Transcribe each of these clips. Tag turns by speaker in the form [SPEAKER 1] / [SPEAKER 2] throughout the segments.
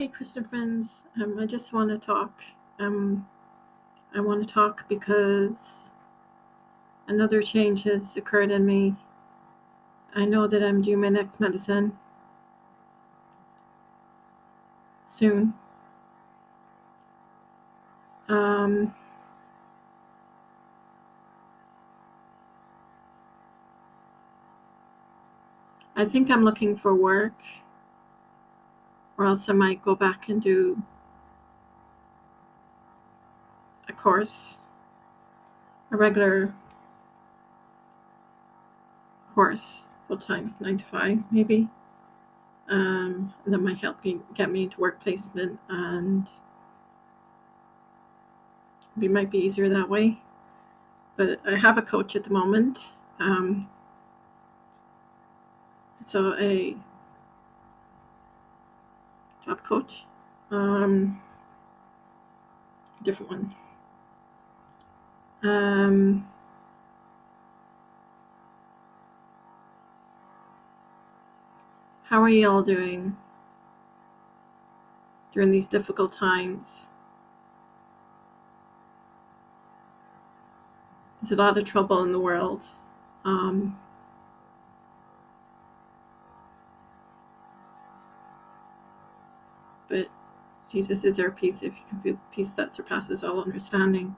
[SPEAKER 1] Hey, Christian friends. I just want to talk. Um, I want to talk because another change has occurred in me. I know that I'm due my next medicine soon. Um, I think I'm looking for work, or else I might go back and do a course, a regular course, full time, 9 to 5, maybe. That might help me get me into work placement, and it might be easier that way. But I have a coach at the moment. So a job coach, um, different one. How are you all doing during these difficult times? There's a lot of trouble in the world. Um, but Jesus is our peace. If you can feel peace that surpasses all understanding,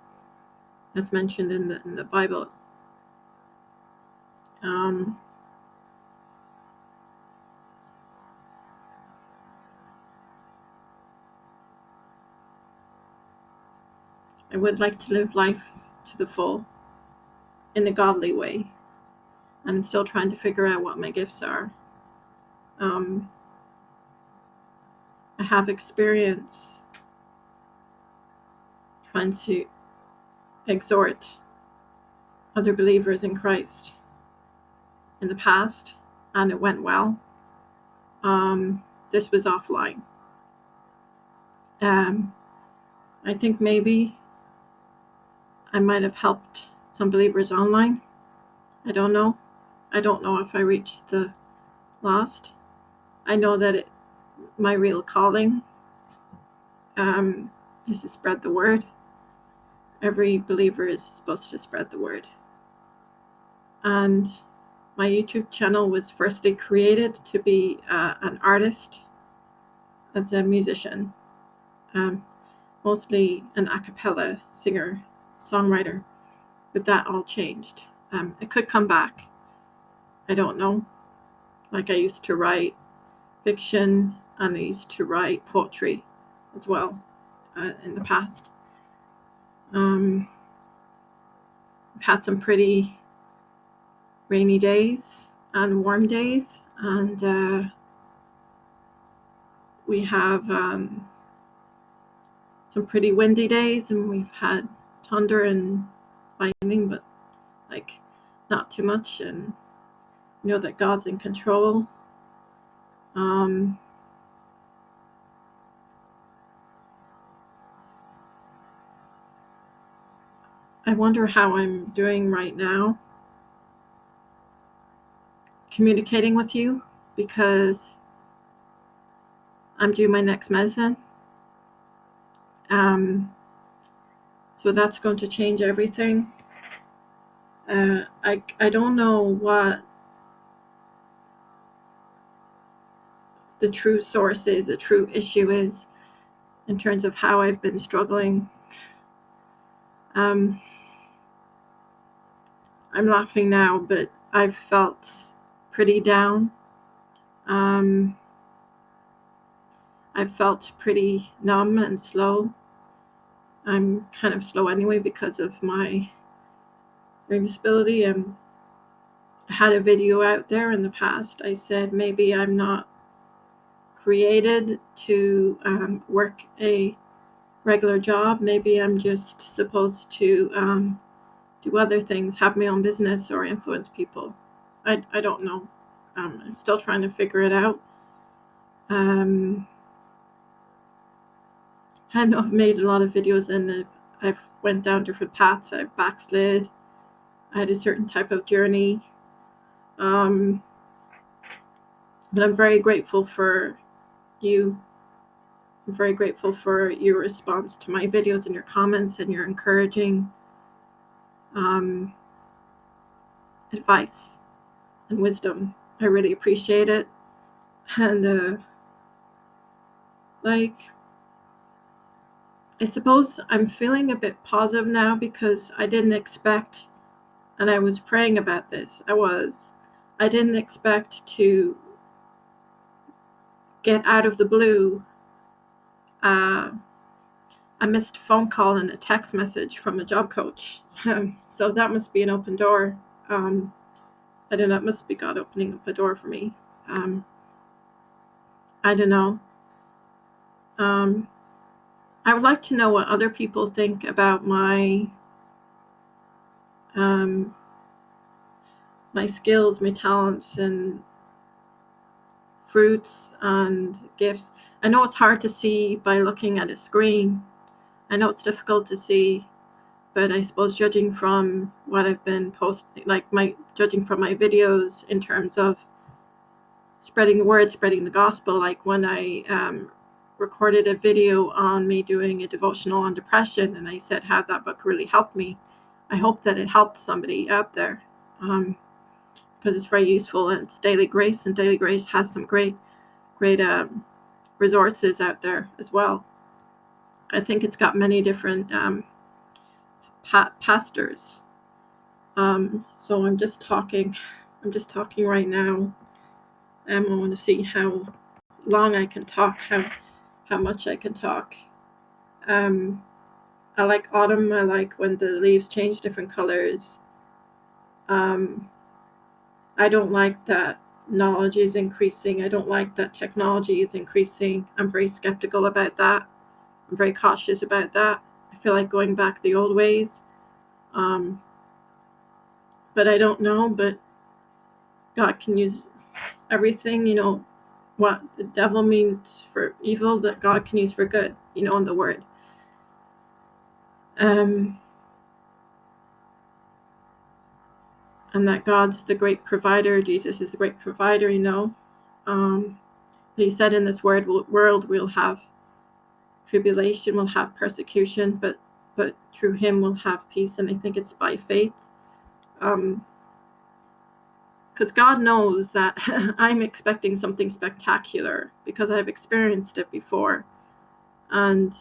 [SPEAKER 1] as mentioned in the Bible. Um, I would like to live life to the full in a godly way, and I'm still trying to figure out what my gifts are. I have experience trying to exhort other believers in Christ in the past, and it went well. This was offline. Um, I think maybe I might have helped some believers online. I don't know. I don't know if I reached the lost. I know that my real calling is to spread the word. Every believer is supposed to spread the word. And my YouTube channel was firstly created to be an artist, as a musician, mostly an a cappella singer, songwriter, but that all changed. It could come back. I don't know. Like, I used to write fiction, and I used to write poetry as well in the past. I've had some pretty rainy days and warm days, and we have some pretty windy days, and we've had thunder and lightning, but like not too much, and know that God's in control. I wonder how I'm doing right now communicating with you, because I'm due my next medicine. So that's going to change everything. I don't know what the true source is, the true issue is, in terms of how I've been struggling. I'm laughing now, but I've felt pretty down. I've felt pretty numb and slow. I'm kind of slow anyway because of my learning disability. I had a video out there in the past. I said maybe I'm not created to work a regular job. Maybe I'm just supposed to do other things, have my own business, or influence people. I don't know. I'm still trying to figure it out. I know I've made a lot of videos, and I've went down different paths. I've backslid. I had a certain type of journey. But I'm very grateful for you I'm very grateful for your response to my videos and your comments and your encouraging advice and wisdom. I really appreciate it. And I suppose I'm feeling a bit positive now because I didn't expect, and I was praying about this. I didn't expect to get out of the blue a missed phone call and a text message from a job coach. So that must be an open door. I don't know, that must be God opening up a door for me. I don't know. I would like to know what other people think about my skills, my talents, and fruits and gifts. I know it's hard to see by looking at a screen. I know it's difficult to see, but I suppose judging from what I've been posting, judging from my videos in terms of spreading the word, spreading the gospel, like when I recorded a video on me doing a devotional on depression, and I said how that book really helped me. I hope that it helped somebody out there, because it's very useful, and it's Daily Grace, and Daily Grace has some great resources out there as well. I think it's got many different pastors. So I'm just talking right now. I want to see how long I can talk, how much I can talk. I like autumn. I like when the leaves change different colors. I don't like that knowledge is increasing. I don't like that technology is increasing. I'm very skeptical about that. I'm very cautious about that. I feel like going back the old ways. But I don't know, but God can use everything, what the devil means for evil, that God can use for good, in the word. And that God's the great provider. Jesus is the great provider, He said in this world we'll have tribulation, we'll have persecution, but through him we'll have peace. And I think it's by faith. Because God knows that I'm expecting something spectacular because I've experienced it before. And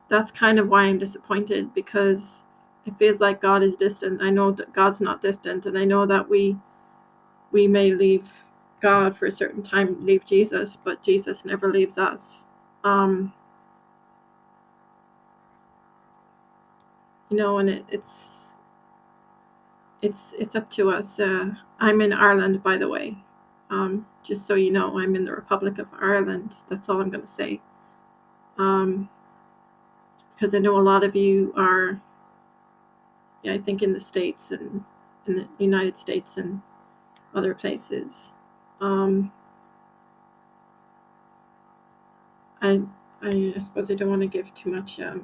[SPEAKER 1] that's kind of why I'm disappointed, because it feels like God is distant. I know that God's not distant, and I know that we may leave God for a certain time, leave Jesus, but Jesus never leaves us. And it's up to us. I'm in Ireland, by the way. Just so you know, I'm in the Republic of Ireland. That's all I'm going to say. Because I know a lot of you are, I think, in the States and in the United States and other places. I suppose I don't want to give too much. I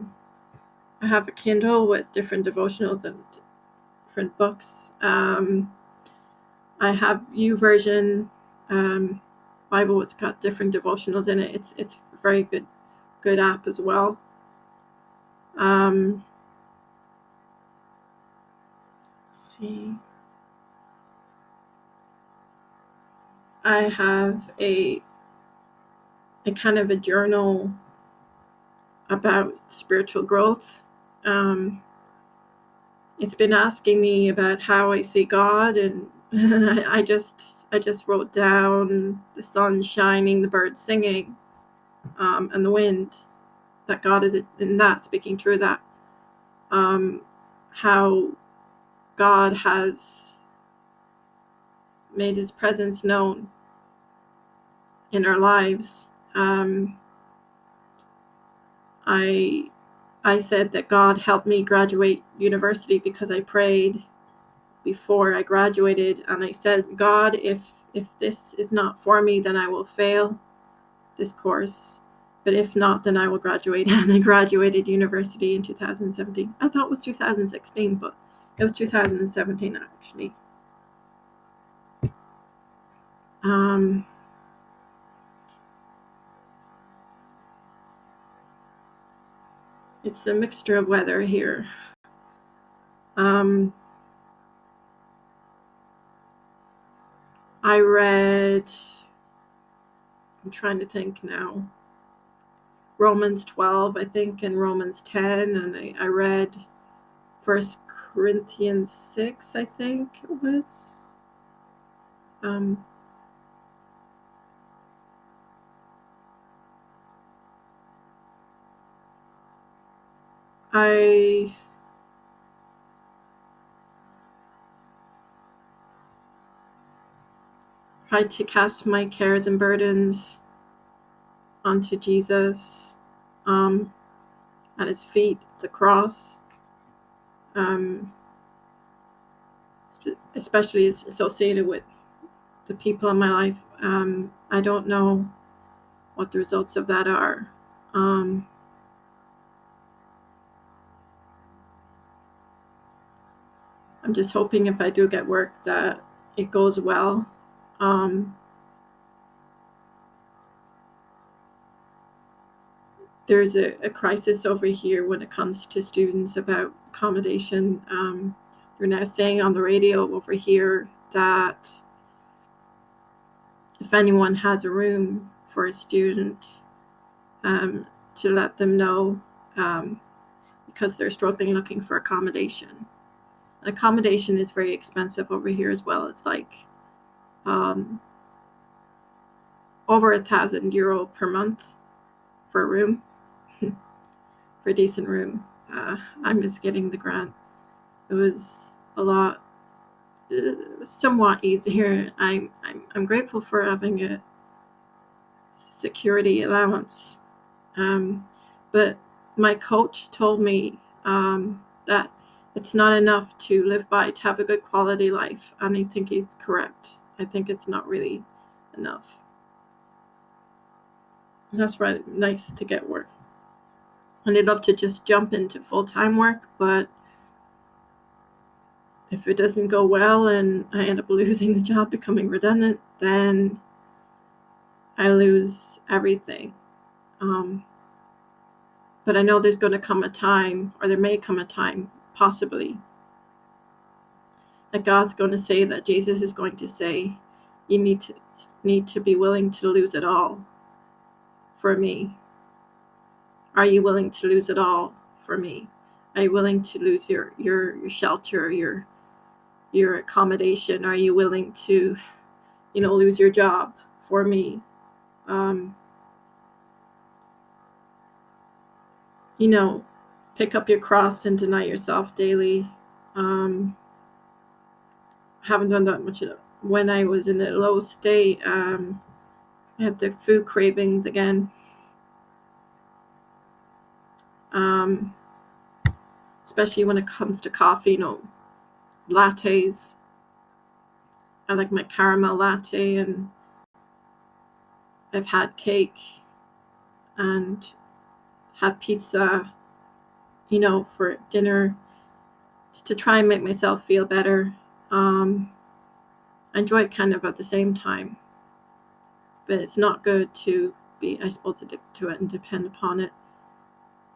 [SPEAKER 1] have a Kindle with different devotionals and different books. I have YouVersion Bible. It's got different devotionals in it. It's a very good app as well. Let's see. I have a kind of a journal about spiritual growth. It's been asking me about how I see God, and I just wrote down the sun shining, the birds singing, and the wind, that God is in that, speaking through that. How God has made his presence known in our lives. I said that God helped me graduate university because I prayed before I graduated, and I said, God, if this is not for me, then I will fail this course, but if not, then I will graduate. And I graduated university in 2017. I thought it was 2016, but it was 2017 actually. It's a mixture of weather here. I read, I'm trying to think now, Romans 12, I think, and Romans 10, and I read 1 Corinthians 6, I think it was. I tried to cast my cares and burdens onto Jesus, at his feet, the cross, especially associated with the people in my life. I don't know what the results of that are. I'm just hoping if I do get work that it goes well. There's a crisis over here when it comes to students about accommodation. They're now saying on the radio over here that if anyone has a room for a student, to let them know, because they're struggling looking for accommodation. And accommodation is very expensive over here as well. It's like over €1,000 per month for a room, for a decent room. I'm just getting the grant. It was a lot, somewhat easier. I'm grateful for having a security allowance. But my coach told me that it's not enough to live by, to have a good quality life. And I think he's correct. I think it's not really enough. And that's right, nice to get work. And I'd love to just jump into full-time work, but if it doesn't go well and I end up losing the job, becoming redundant, then I lose everything. But I know there's going to come a time, or there may come a time, possibly, that God's going to say, that Jesus is going to say, you need to be willing to lose it all for me. Are you willing to lose it all for me? Are you willing to lose your shelter, your accommodation? Are you willing to, lose your job for me? Pick up your cross and deny yourself daily. Haven't done that much. When I was in a low state, I had the food cravings again. Especially when it comes to coffee, lattes. I like my caramel latte, and I've had cake and had pizza, for dinner, just to try and make myself feel better. I enjoy it kind of at the same time, but it's not good to be, I suppose, addicted to it and depend upon it.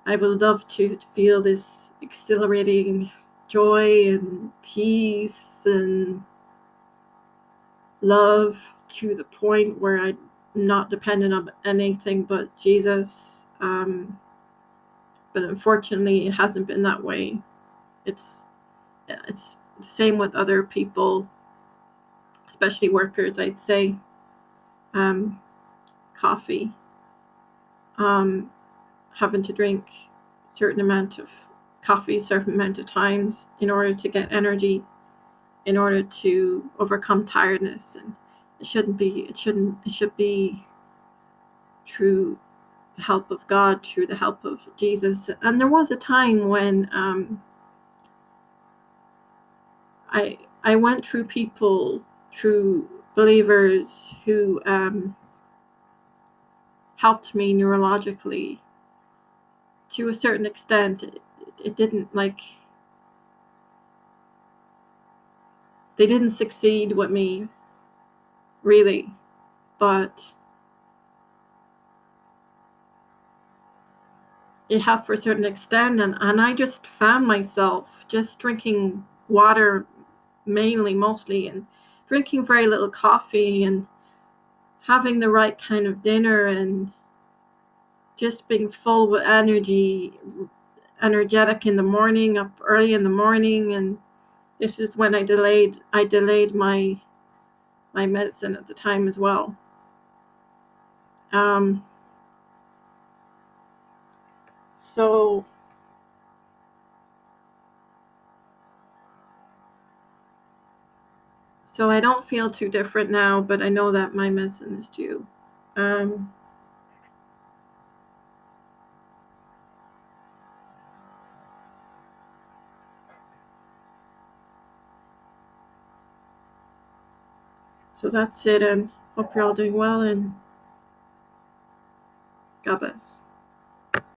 [SPEAKER 1] I would love to feel this exhilarating joy and peace and love to the point where I'm not dependent on anything but Jesus. But unfortunately, it hasn't been that way. It's the same with other people, especially workers, I'd say. Coffee. Having to drink a certain amount of coffee, a certain amount of times in order to get energy, in order to overcome tiredness. And it should be through the help of God, through the help of Jesus. And there was a time when I went through people, through believers who helped me neurologically to a certain extent. It didn't, they didn't succeed with me, really, but it helped for a certain extent, and I just found myself just drinking water mainly, mostly, and drinking very little coffee, and having the right kind of dinner, and just being full with energy, energetic in the morning, up early in the morning. And this is when I delayed my medicine at the time as well. Um, so so I don't feel too different now, but I know that my medicine is due. Um, so that's it, and hope you're all doing well, and God bless.